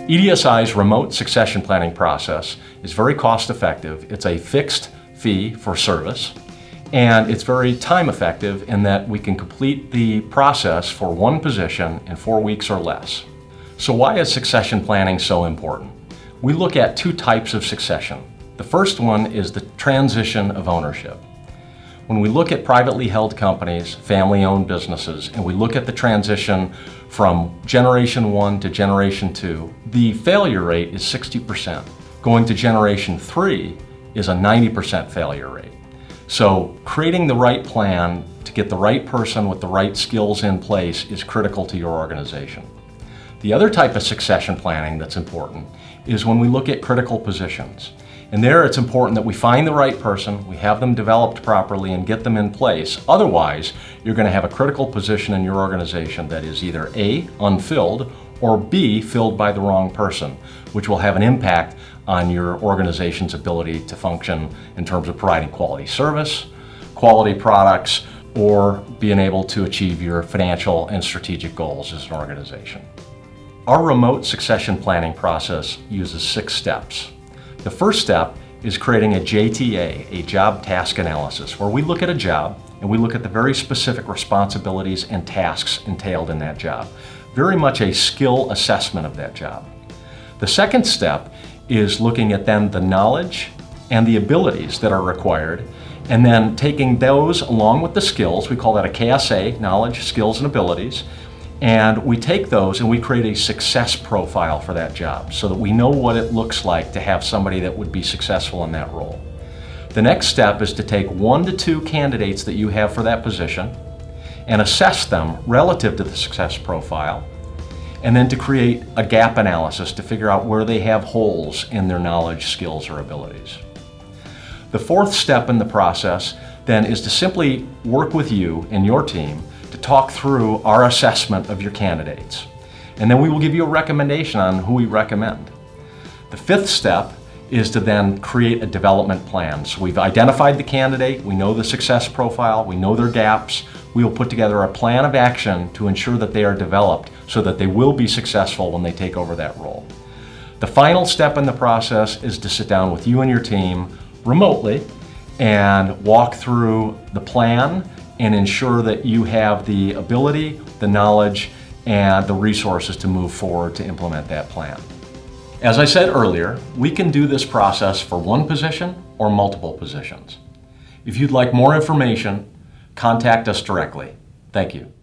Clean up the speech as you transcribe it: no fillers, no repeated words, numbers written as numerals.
EDSI's remote succession planning process is very cost effective. It's a fixed fee for service, and it's very time effective in that we can complete the process for one position in 4 weeks or less. So why is succession planning so important? We look at two types of succession. The first one is the transition of ownership. When we look at privately held companies, family-owned businesses, and we look at the transition from generation 1 to generation 2, the failure rate is 60%. Going to generation 3 is a 90% failure rate. So creating the right plan to get the right person with the right skills in place is critical to your organization. The other type of succession planning that's important is when we look at critical positions. And there it's important that we find the right person, we have them developed properly and get them in place. Otherwise, you're going to have a critical position in your organization that is either A, unfilled, or B, filled by the wrong person, which will have an impact on your organization's ability to function in terms of providing quality service, quality products, or being able to achieve your financial and strategic goals as an organization. Our remote succession planning process uses 6 steps. The first step is creating a JTA, a job task analysis, where we look at a job and we look at the very specific responsibilities and tasks entailed in that job. Very much a skill assessment of that job. The second step is looking at then the knowledge and the abilities that are required, and then taking those along with the skills, we call that a KSA, knowledge, skills, and abilities, and we take those and we create a success profile for that job so that we know what it looks like to have somebody that would be successful in that role. The next step is to take 1 to 2 candidates that you have for that position and assess them relative to the success profile, and then to create a gap analysis to figure out where they have holes in their knowledge, skills, or abilities. The fourth step in the process then is to simply work with you and your team to talk through our assessment of your candidates. And then we will give you a recommendation on who we recommend. The fifth step is to then create a development plan. So we've identified the candidate, we know the success profile, we know their gaps. We will put together a plan of action to ensure that they are developed so that they will be successful when they take over that role. The final step in the process is to sit down with you and your team remotely and walk through the plan and ensure that you have the ability, the knowledge, and the resources to move forward to implement that plan. As I said earlier, we can do this process for one position or multiple positions. If you'd like more information, contact us directly. Thank you.